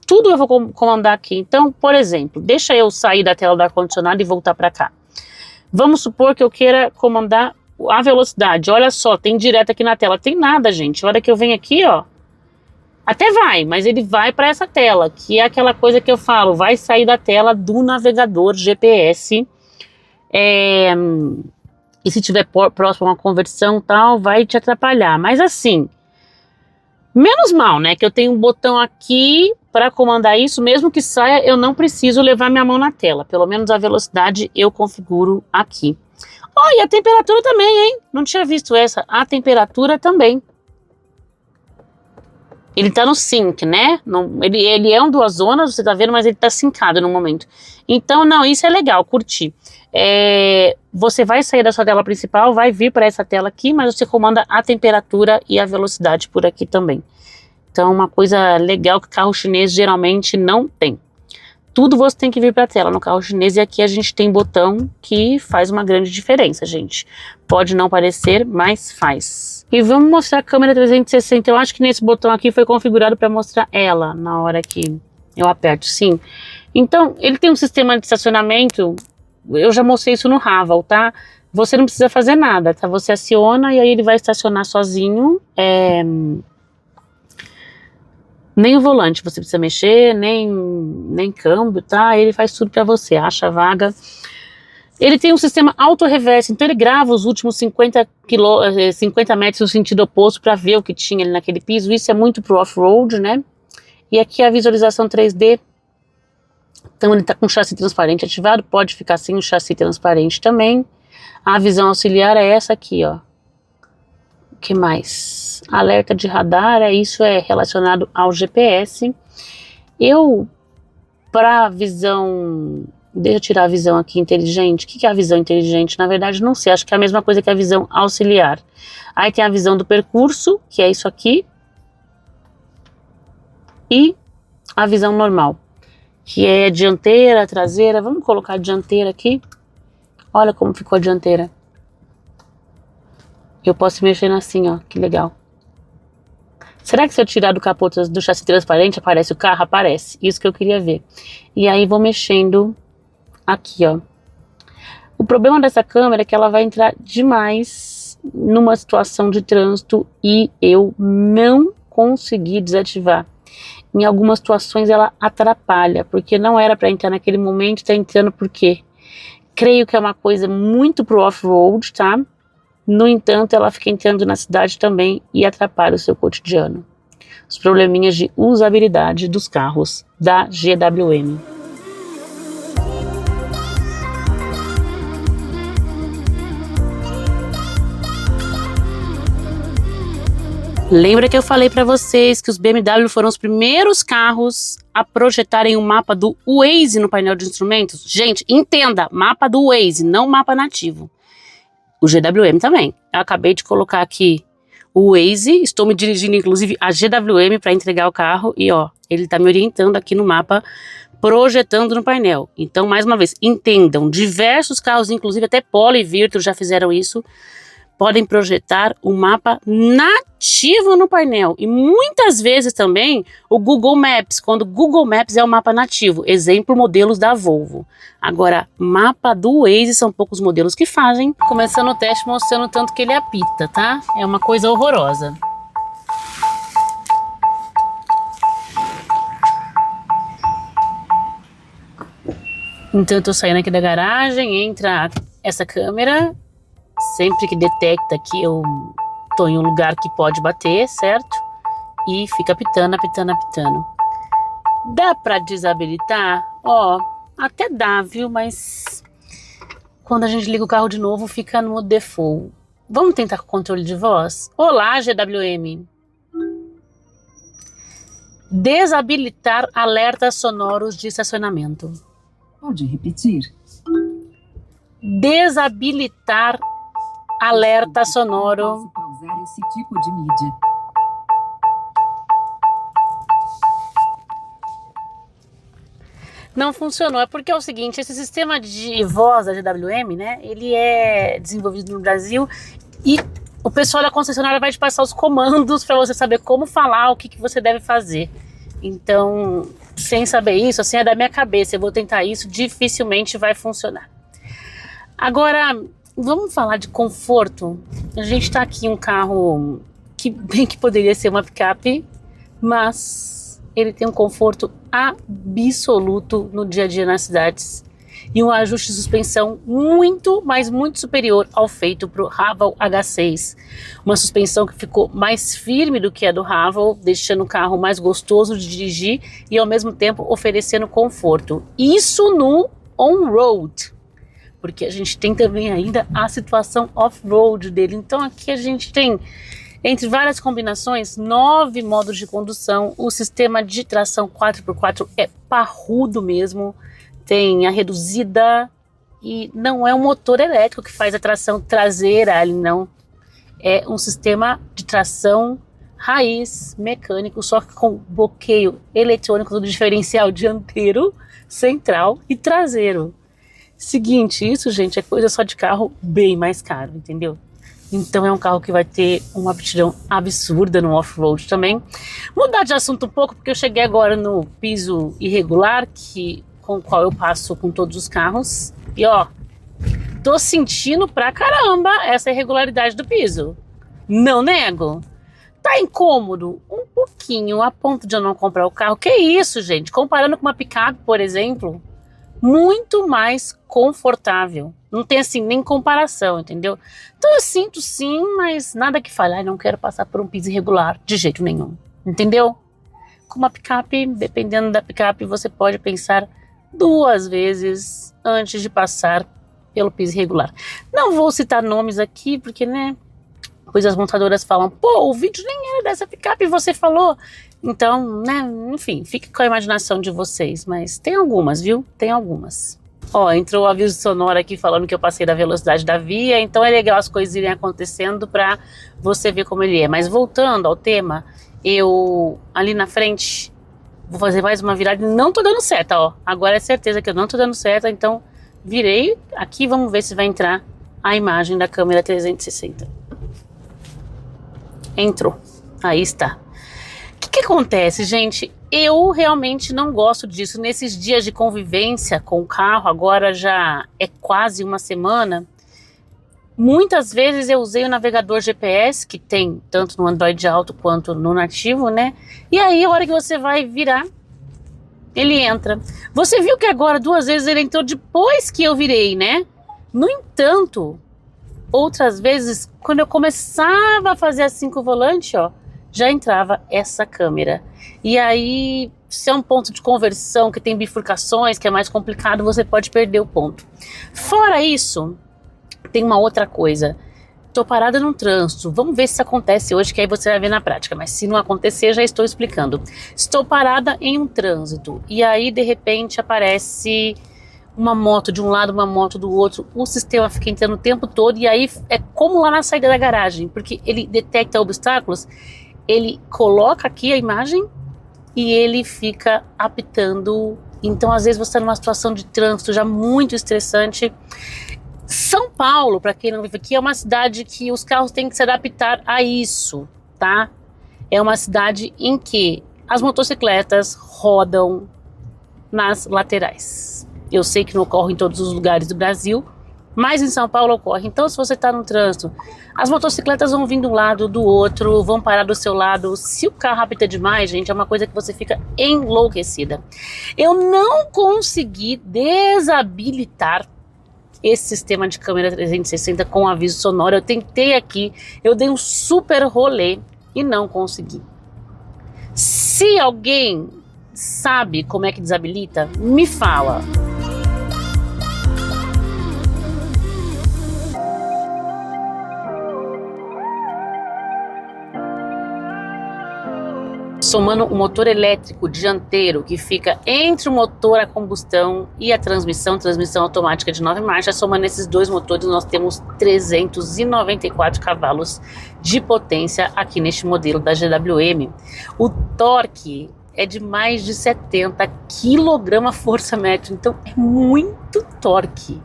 Tudo eu vou comandar aqui. Então, por exemplo, deixa eu sair da tela do ar-condicionado e voltar para cá. Vamos supor que eu queira comandar a velocidade. Olha só, tem direto aqui na tela. Tem nada, gente. A hora que eu venho aqui, ó, até vai, mas ele vai para essa tela, que é aquela coisa que eu falo, vai sair da tela do navegador GPS. E se tiver próximo a uma conversão tal, vai te atrapalhar. Mas assim, menos mal, né, que eu tenho um botão aqui para comandar isso, mesmo que saia, eu não preciso levar minha mão na tela. Pelo menos a velocidade eu configuro aqui. E a temperatura também, hein? Não tinha visto essa. A temperatura também. Ele tá no sync, né? Ele é um duas zonas, você tá vendo, mas ele tá syncado no momento. Então, não, isso é legal, curti. Você vai sair da sua tela principal, vai vir para essa tela aqui, mas você comanda a temperatura e a velocidade por aqui também. Então, uma coisa legal que carro chinês geralmente não tem. Tudo você tem que vir para a tela no carro chinês, e aqui a gente tem botão que faz uma grande diferença, gente. Pode não parecer, mas faz. E vamos mostrar a câmera 360. Eu acho que nesse botão aqui foi configurado para mostrar ela na hora que eu aperto, sim. Então, ele tem um sistema de estacionamento, eu já mostrei isso no Haval, tá? Você não precisa fazer nada, tá? Você aciona e aí ele vai estacionar sozinho. Nem o volante você precisa mexer, nem câmbio, tá? Ele faz tudo pra você, acha a vaga. Ele tem um sistema auto-reverso, então ele grava os últimos 50 metros no sentido oposto para ver o que tinha ali naquele piso. Isso é muito pro off-road, né? E aqui a visualização 3D. Então ele tá com o chassi transparente ativado, pode ficar sem o chassi transparente também. A visão auxiliar é essa aqui, ó. O que mais? Alerta de radar, isso é relacionado ao GPS. Eu para visão... Deixa eu tirar a visão aqui inteligente. O que é a visão inteligente? Na verdade, não sei. Acho que é a mesma coisa que a visão auxiliar. Aí tem a visão do percurso, que é isso aqui. E a visão normal, que é dianteira, traseira. Vamos colocar a dianteira aqui. Olha como ficou a dianteira. Eu posso mexer assim, ó. Que legal. Será que se eu tirar do capô do chassi transparente, aparece o carro? Aparece. Isso que eu queria ver. E aí vou mexendo aqui, ó. O problema dessa câmera é que ela vai entrar demais numa situação de trânsito e eu não consegui desativar. Em algumas situações ela atrapalha, porque não era para entrar naquele momento, está entrando por quê? Creio que é uma coisa muito pro off-road, tá? No entanto, ela fica entrando na cidade também e atrapalha o seu cotidiano. Os probleminhas de usabilidade dos carros da GWM. Lembra que eu falei para vocês que os BMW foram os primeiros carros a projetarem o mapa do Waze no painel de instrumentos? Gente, entenda, mapa do Waze, não mapa nativo. O GWM também. Eu acabei de colocar aqui o Waze, estou me dirigindo inclusive a GWM para entregar o carro e ó, ele está me orientando aqui no mapa, projetando no painel. Então, mais uma vez, entendam, diversos carros, inclusive até Polo e Virtus já fizeram isso, podem projetar o mapa nativo no painel. E muitas vezes também o Google Maps, quando o Google Maps é o mapa nativo. Exemplo, modelos da Volvo. Agora, mapa do Waze são poucos modelos que fazem. Começando o teste mostrando o tanto que ele apita, tá? É uma coisa horrorosa. Então eu tô saindo aqui da garagem, entra essa câmera. Sempre que detecta que eu tô em um lugar que pode bater, certo? E fica apitando, apitando, apitando. Dá pra desabilitar? Ó, até dá, viu? Mas quando a gente liga o carro de novo, fica no default. Vamos tentar com controle de voz? Olá, GWM. Desabilitar alertas sonoros de estacionamento. Pode repetir. Desabilitar alerta sonoro. Posso pausar esse tipo de mídia. Não funcionou, é porque é o seguinte, esse sistema de voz da GWM, né, ele é desenvolvido no Brasil e o pessoal da concessionária vai te passar os comandos para você saber como falar, o que você deve fazer. Então, sem saber isso, assim é da minha cabeça, eu vou tentar isso, dificilmente vai funcionar. Agora, vamos falar de conforto. A gente tá aqui em um carro que bem que poderia ser uma picape, mas ele tem um conforto absoluto no dia a dia nas cidades e um ajuste de suspensão muito, mas muito superior ao feito para o Haval H6. Uma suspensão que ficou mais firme do que a do Haval, deixando o carro mais gostoso de dirigir e ao mesmo tempo oferecendo conforto. Isso no on-road. Porque a gente tem também ainda a situação off-road dele. Então aqui a gente tem, entre várias combinações, 9 modos de condução. O sistema de tração 4x4 é parrudo mesmo. Tem a reduzida e não é um motor elétrico que faz a tração traseira ali, não. É um sistema de tração raiz mecânico, só que com bloqueio eletrônico do diferencial dianteiro, central e traseiro. Seguinte, isso, gente, é coisa só de carro bem mais caro, entendeu? Então é um carro que vai ter uma aptidão absurda no off-road também. Mudar de assunto um pouco, porque eu cheguei agora no piso irregular, com o qual eu passo com todos os carros. E ó, tô sentindo pra caramba essa irregularidade do piso. Não nego. Tá incômodo? Um pouquinho, a ponto de eu não comprar o carro. Que isso, gente? Comparando com uma picape, por exemplo, muito mais confortável. Não tem assim nem comparação, entendeu? Então eu sinto sim, mas nada que falhar, não quero passar por um piso irregular de jeito nenhum, entendeu? Com uma picape, dependendo da picape, você pode pensar 2 vezes antes de passar pelo piso irregular. Não vou citar nomes aqui, porque, né, pois as montadoras falam, pô, o vídeo nem era dessa picape, você falou. Então, né, enfim, fique com a imaginação de vocês, mas tem algumas, viu? Tem algumas. Ó, entrou o aviso sonoro aqui falando que eu passei da velocidade da via, então é legal as coisas irem acontecendo pra você ver como ele é. Mas voltando ao tema, eu ali na frente vou fazer mais uma virada e não tô dando seta, ó. Agora é certeza que eu não tô dando seta, então virei aqui, vamos ver se vai entrar a imagem da câmera 360. Entrou, aí está. O que acontece, gente? Eu realmente não gosto disso. Nesses dias de convivência com o carro, agora já é quase uma semana, muitas vezes eu usei o navegador GPS, que tem tanto no Android Auto quanto no nativo, né? E aí, a hora que você vai virar, ele entra. Você viu que agora 2 vezes ele entrou depois que eu virei, né? No entanto, outras vezes, quando eu começava a fazer assim com o volante, ó, já entrava essa câmera. E aí, se é um ponto de conversão que tem bifurcações, que é mais complicado, você pode perder o ponto. Fora isso, tem uma outra coisa. Tô parada num trânsito, vamos ver se isso acontece hoje, que aí você vai ver na prática, mas se não acontecer, já estou explicando. Estou parada em um trânsito, e aí de repente aparece uma moto de um lado, uma moto do outro, o sistema fica entrando o tempo todo, e aí é como lá na saída da garagem, porque ele detecta obstáculos, ele coloca aqui a imagem e ele fica apitando. Então às vezes você está numa situação de trânsito já muito estressante. São Paulo, para quem não vive aqui, é uma cidade que os carros têm que se adaptar a isso, tá? É uma cidade em que as motocicletas rodam nas laterais. Eu sei que não ocorre em todos os lugares do Brasil, mas em São Paulo ocorre. Então, se você está no trânsito, as motocicletas vão vir de um lado, do outro, vão parar do seu lado. Se o carro apita demais, gente, é uma coisa que você fica enlouquecida. Eu não consegui desabilitar esse sistema de câmera 360 com aviso sonoro. Eu tentei aqui, eu dei um super rolê e não consegui. Se alguém sabe como é que desabilita, me fala. Somando o motor elétrico dianteiro que fica entre o motor a combustão e a transmissão automática de 9 marchas, somando esses dois motores, nós temos 394 cavalos de potência aqui neste modelo da GWM. O torque é de mais de 70 kgfm, então é muito torque.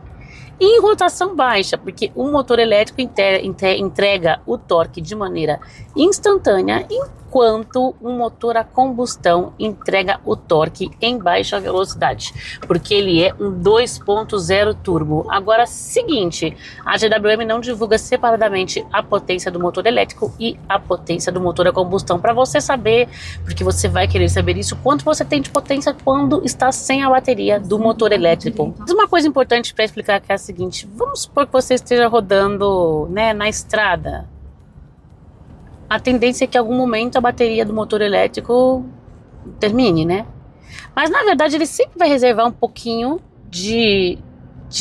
E em rotação baixa, porque o motor elétrico entrega o torque de maneira instantânea, enquanto o motor a combustão entrega o torque em baixa velocidade, porque ele é um 2.0 turbo. Agora, seguinte, a GWM não divulga separadamente a potência do motor elétrico e a potência do motor a combustão, para você saber, porque você vai querer saber isso, quanto você tem de potência quando está sem a bateria do motor elétrico. Mas uma coisa importante para explicar que é a seguinte: vamos supor que você esteja rodando, né, na estrada. A tendência é que em algum momento a bateria do motor elétrico termine, né? Mas na verdade ele sempre vai reservar um pouquinho de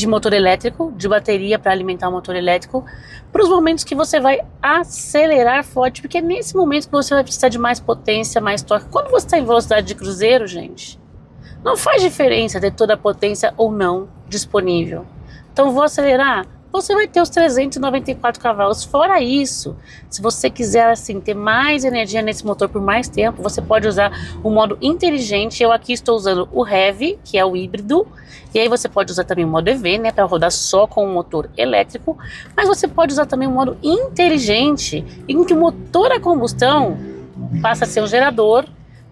motor elétrico, de bateria para alimentar o motor elétrico, para os momentos que você vai acelerar forte, porque é nesse momento que você vai precisar de mais potência, mais torque. Quando você está em velocidade de cruzeiro, gente, não faz diferença ter toda a potência ou não disponível. Então vou acelerar, você vai ter os 394 cavalos. Fora isso, se você quiser assim ter mais energia nesse motor por mais tempo, você pode usar o modo inteligente. Eu aqui estou usando o Heavy, que é o híbrido, e aí você pode usar também o modo EV, né, para rodar só com o motor elétrico, mas você pode usar também o modo inteligente, em que o motor a combustão passa a ser um gerador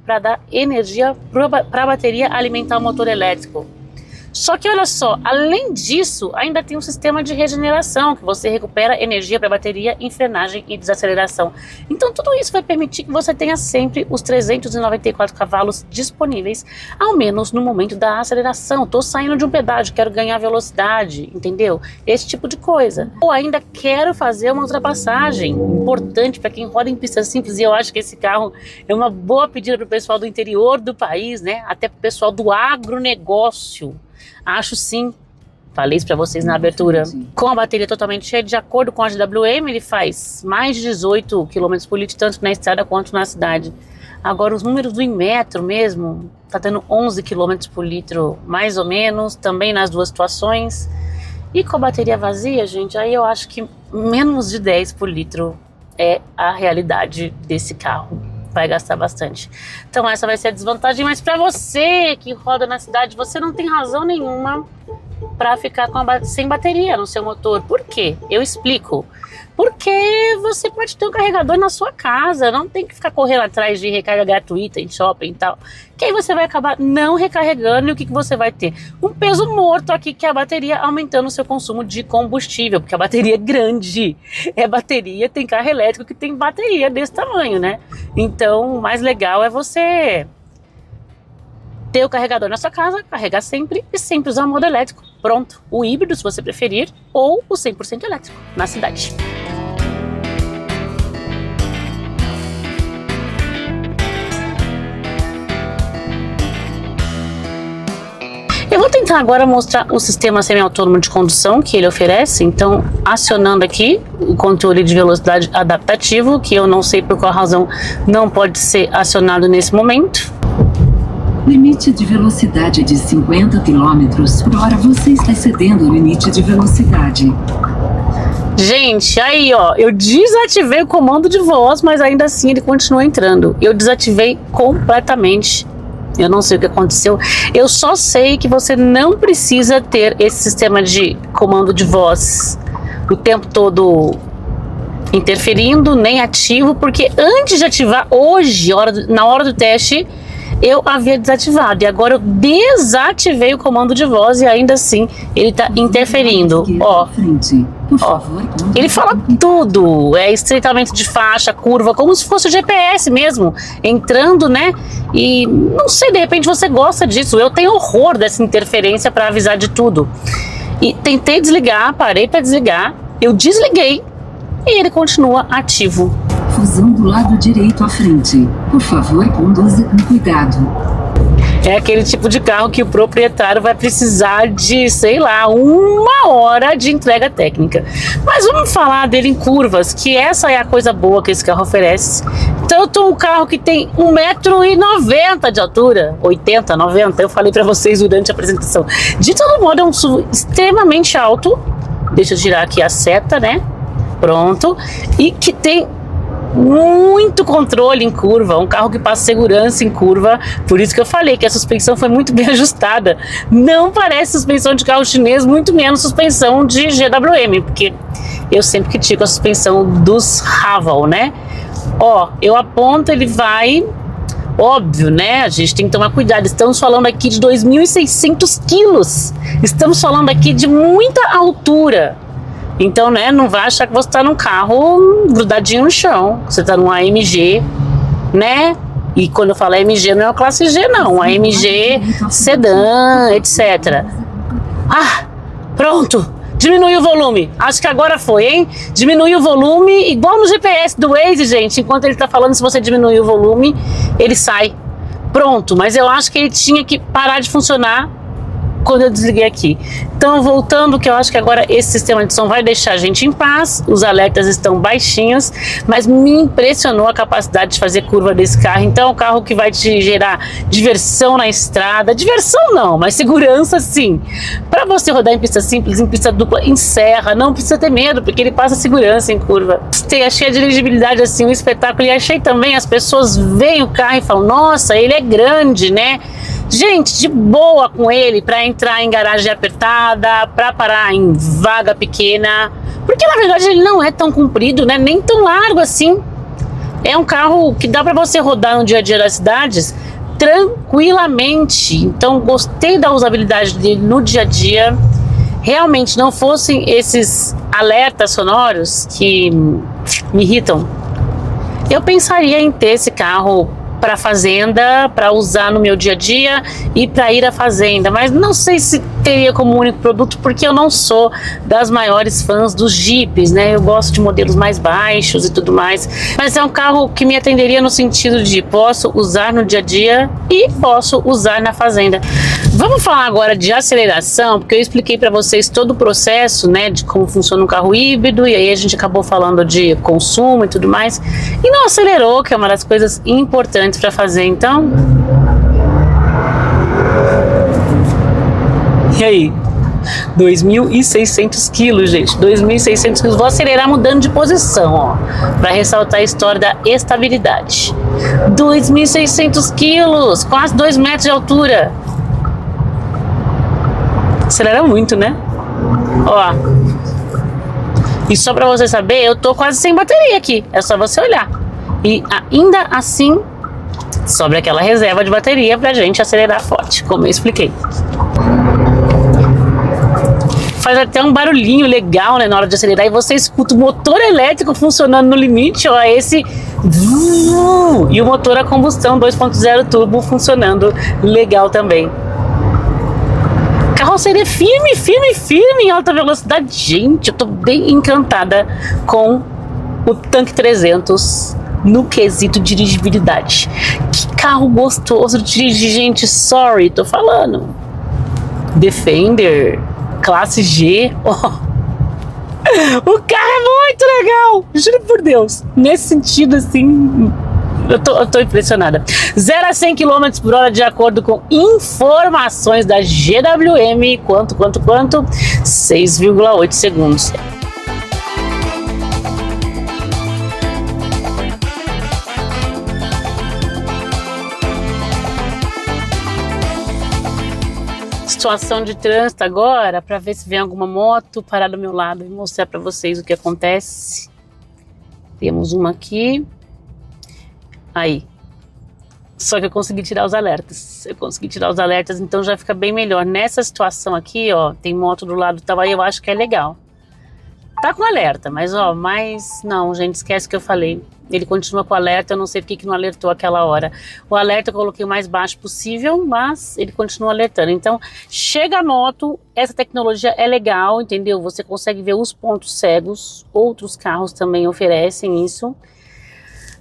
para dar energia para a bateria alimentar o motor elétrico. Só que olha só, além disso, ainda tem um sistema de regeneração, que você recupera energia para a bateria em frenagem e desaceleração. Então tudo isso vai permitir que você tenha sempre os 394 cavalos disponíveis, ao menos no momento da aceleração. Estou saindo de um pedágio, quero ganhar velocidade, entendeu? Esse tipo de coisa. Ou ainda quero fazer uma ultrapassagem, importante para quem roda em pista simples, e eu acho que esse carro é uma boa pedida para o pessoal do interior do país, né? Até para o pessoal do agronegócio. Acho sim, falei isso para vocês na abertura. Com a bateria totalmente cheia, de acordo com a GWM, ele faz mais de 18 km por litro, tanto na estrada quanto na cidade. Agora os números do Inmetro mesmo, tá tendo 11 km por litro mais ou menos, também nas duas situações. E com a bateria vazia, gente, aí eu acho que menos de 10 por litro é a realidade desse carro. Vai gastar bastante. Então essa vai ser a desvantagem, mas para você que roda na cidade, você não tem razão nenhuma para ficar sem bateria no seu motor. Por quê? Eu explico. Porque você pode ter um carregador na sua casa, não tem que ficar correndo atrás de recarga gratuita em shopping e tal. Que aí você vai acabar não recarregando e o que você vai ter? Um peso morto aqui, que é a bateria, aumentando o seu consumo de combustível, porque a bateria é grande. É bateria, tem carro elétrico que tem bateria desse tamanho, né? Então, o mais legal é você ter o carregador na sua casa, carregar sempre e sempre usar o modo elétrico. Pronto, o híbrido, se você preferir, ou o 100% elétrico na cidade. Eu vou tentar agora mostrar o sistema semi-autônomo de condução que ele oferece. Então, acionando aqui o controle de velocidade adaptativo, que eu não sei por qual razão não pode ser acionado nesse momento. Limite de velocidade de 50 km por hora. Você está excedendo o limite de velocidade. Gente, aí ó, eu desativei o comando de voz, mas ainda assim ele continua entrando. Eu desativei completamente. Eu não sei o que aconteceu. Eu só sei que você não precisa ter esse sistema de comando de voz o tempo todo interferindo, nem ativo, porque antes de ativar, hoje, na hora do teste, eu havia desativado. E agora eu desativei o comando de voz e ainda assim ele está interferindo. Ó, ele fala tudo. É estreitamento de faixa, curva, como se fosse o GPS mesmo, entrando, né? E não sei, de repente você gosta disso. Eu tenho horror dessa interferência para avisar de tudo. E tentei desligar, parei para desligar, eu desliguei e ele continua ativo. Fusão do lado direito à frente. Por favor, conduza com cuidado. É aquele tipo de carro que o proprietário vai precisar de, sei lá, 1 hora de entrega técnica. Mas vamos falar dele em curvas, que essa é a coisa boa que esse carro oferece. Então eu tô um carro que tem 1,90 m de altura, 80, 90, eu falei para vocês durante a apresentação. De todo modo é um SUV extremamente alto. Deixa eu girar aqui a seta, né? Pronto. E que tem muito controle em curva, um carro que passa segurança em curva, por isso que eu falei que a suspensão foi muito bem ajustada. Não parece suspensão de carro chinês, muito menos suspensão de GWM, porque eu sempre critico a suspensão dos Haval, né? Ó, eu aponto, ele vai, óbvio, né? A gente tem que tomar cuidado. Estamos falando aqui de 2.600 quilos, estamos falando aqui de muita altura. Então, né, não vai achar que você está num carro grudadinho no chão. Você está num AMG, né? E quando eu falo AMG, não é uma classe G, não. AMG, sedã, etc. Ah, pronto. Diminuiu o volume. Acho que agora foi, hein? Diminuiu o volume, igual no GPS do Waze, gente. Enquanto ele está falando, se você diminuir o volume, ele sai. Pronto, mas eu acho que ele tinha que parar de funcionar quando eu desliguei aqui. Então, voltando, que eu acho que agora esse sistema de som vai deixar a gente em paz, os alertas estão baixinhos, mas me impressionou a capacidade de fazer curva desse carro. Então é um carro que vai te gerar diversão na estrada, diversão não, mas segurança sim. Para você rodar em pista simples, em pista dupla, em serra, não precisa ter medo, porque ele passa segurança em curva. Achei a dirigibilidade assim um espetáculo, e achei também, as pessoas veem o carro e falam, nossa, ele é grande, né? Gente, de boa com ele para entrar em garagem apertada, para parar em vaga pequena, porque na verdade ele não é tão comprido, né? Nem tão largo assim. É um carro que dá para você rodar no dia a dia das cidades tranquilamente. Então gostei da usabilidade dele no dia a dia. Realmente, não fossem esses alertas sonoros que me irritam, eu pensaria em ter esse carro para fazenda, para usar no meu dia a dia e para ir à fazenda, mas não sei se teria como único produto, porque eu não sou das maiores fãs dos Jeeps, né? Eu gosto de modelos mais baixos e tudo mais, mas é um carro que me atenderia no sentido de posso usar no dia a dia e posso usar na fazenda. Vamos falar agora de aceleração, porque eu expliquei para vocês todo o processo, né, de como funciona um carro híbrido, e aí a gente acabou falando de consumo e tudo mais, e não acelerou, que é uma das coisas importantes para fazer. Então, e aí? 2.600 quilos, gente, 2.600 quilos. Vou acelerar mudando de posição, ó, para ressaltar a história da estabilidade. 2.600 quilos, quase 2 metros de altura. Acelera muito, né? Ó. E só pra você saber, eu tô quase sem bateria aqui. É só você olhar. E ainda assim, sobra aquela reserva de bateria pra gente acelerar forte, como eu expliquei. Faz até um barulhinho legal, né, na hora de acelerar. E você escuta o motor elétrico funcionando no limite, ó, esse... E o motor a combustão 2.0 turbo funcionando legal também. Carroceria firme em alta velocidade. Gente, eu tô bem encantada com o Tanque 300 no quesito dirigibilidade. Que carro gostoso de dirigir, gente. Sorry, tô falando. Defender, classe G. Oh. O carro é muito legal, juro por Deus. Nesse sentido, assim... Eu tô impressionada. 0 a 100 km por hora de acordo com informações da GWM. Quanto? 6,8 segundos. Situação de trânsito agora, para ver se vem alguma moto parar do meu lado e mostrar para vocês o que acontece. Temos uma aqui. Aí, só que eu consegui tirar os alertas, então já fica bem melhor. Nessa situação aqui, ó, tem moto do lado, tal, aí eu acho que é legal. Tá com alerta, mas ó, não, gente, esquece o que eu falei. Ele continua com alerta, eu não sei porque que não alertou aquela hora. O alerta eu coloquei o mais baixo possível, mas ele continua alertando. Então, chega a moto, essa tecnologia é legal, entendeu? Você consegue ver os pontos cegos, outros carros também oferecem isso.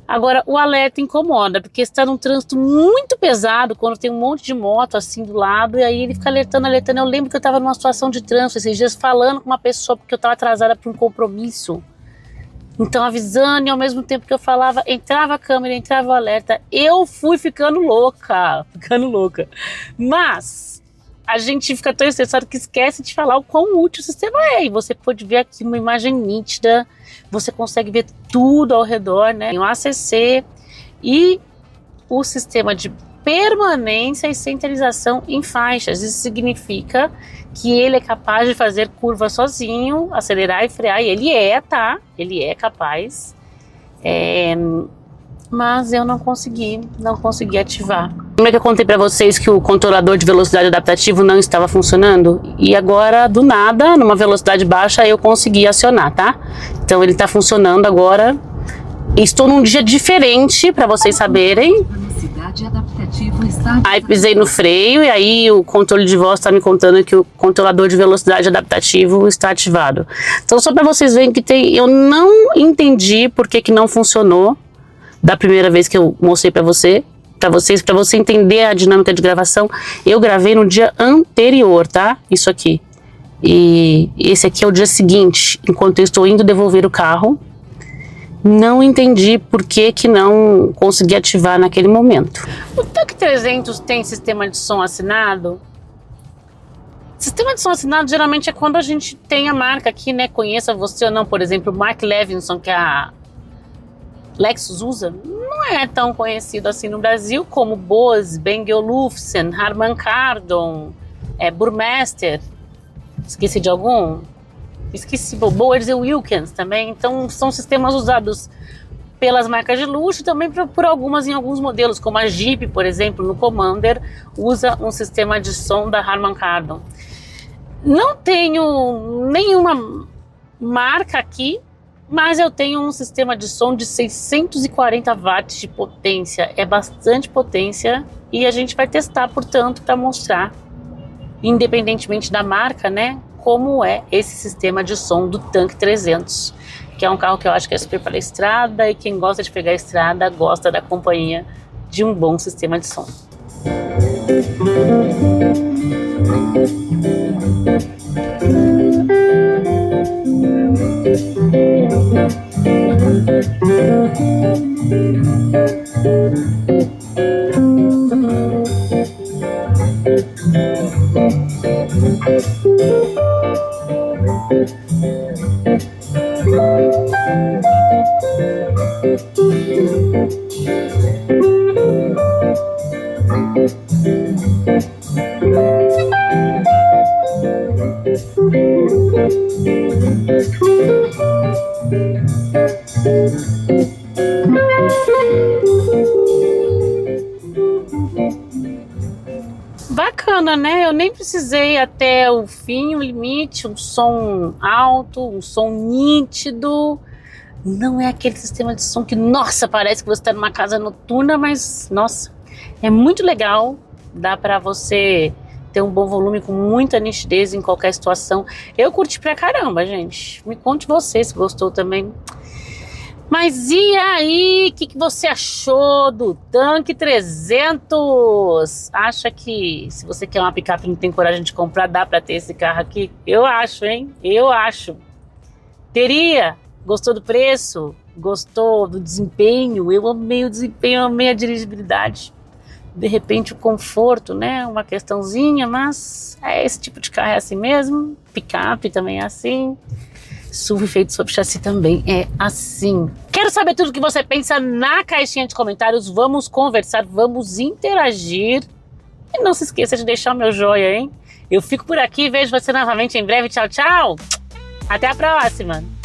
Agora, o alerta incomoda, porque está num trânsito muito pesado, quando tem um monte de moto assim do lado, e aí ele fica alertando. Eu lembro que eu estava numa situação de trânsito esses dias, falando com uma pessoa, porque eu estava atrasada para um compromisso. Então, avisando, e ao mesmo tempo que eu falava, entrava a câmera, entrava o alerta, eu fui ficando louca. Mas... a gente fica tão estressado que esquece de falar o quão útil o sistema é. E você pode ver aqui uma imagem nítida, você consegue ver tudo ao redor, né? Tem o ACC e o sistema de permanência e centralização em faixas. Isso significa que ele é capaz de fazer curva sozinho, acelerar e frear. E ele é capaz. Mas eu não consegui ativar. Lembra que eu contei para vocês que o controlador de velocidade adaptativo não estava funcionando? E agora, do nada, numa velocidade baixa, eu consegui acionar, tá? Então ele está funcionando agora. Estou num dia diferente, para vocês saberem. Aí pisei no freio e aí o controle de voz está me contando que o controlador de velocidade adaptativo está ativado. Então só para vocês verem que eu não entendi por que não funcionou da primeira vez que eu mostrei para você entender a dinâmica de gravação. Eu gravei no dia anterior, tá? Isso aqui. E esse aqui é o dia seguinte, enquanto eu estou indo devolver o carro. Não entendi por que não consegui ativar naquele momento. O Tanque 300 tem sistema de som assinado? Sistema de som assinado geralmente é quando a gente tem a marca aqui, né? Conheça você ou não, por exemplo, o Mark Levinson, que a Lexus usa, não é tão conhecido assim no Brasil como Bose, Bang & Olufsen, Harman Kardon, Burmester. Esqueci de algum? Esqueci, Bowers & Wilkins também. Então são sistemas usados pelas marcas de luxo e também por algumas em alguns modelos, como a Jeep, por exemplo, no Commander, usa um sistema de som da Harman Kardon. Não tenho nenhuma marca aqui, mas eu tenho um sistema de som de 640 watts de potência. É bastante potência e a gente vai testar, portanto, para mostrar, independentemente da marca, né, como é esse sistema de som do Tanque 300, que é um carro que eu acho que é super para a estrada, e quem gosta de pegar a estrada gosta da companhia de um bom sistema de som. Bacana, né? Eu nem precisei ir até o fim, o limite, um som alto, um som nítido. Não é aquele sistema de som que, nossa, parece que você está numa casa noturna, mas, nossa, é muito legal. Dá para você ter um bom volume com muita nitidez em qualquer situação. Eu curti pra caramba, gente. Me conte você se gostou também. Mas e aí, o que você achou do Tanque 300? Acha que se você quer uma picape e não tem coragem de comprar, dá pra ter esse carro aqui? Eu acho, hein? Eu acho. Teria? Gostou do preço? Gostou do desempenho? Eu amei o desempenho, eu amei a dirigibilidade. De repente o conforto, né? Uma questãozinha, mas esse tipo de carro é assim mesmo. Picape também é assim. SUV feito sob chassi também é assim. Quero saber tudo o que você pensa na caixinha de comentários. Vamos conversar, vamos interagir. E não se esqueça de deixar o meu joinha, hein? Eu fico por aqui, vejo você novamente em breve. Tchau, tchau! Até a próxima!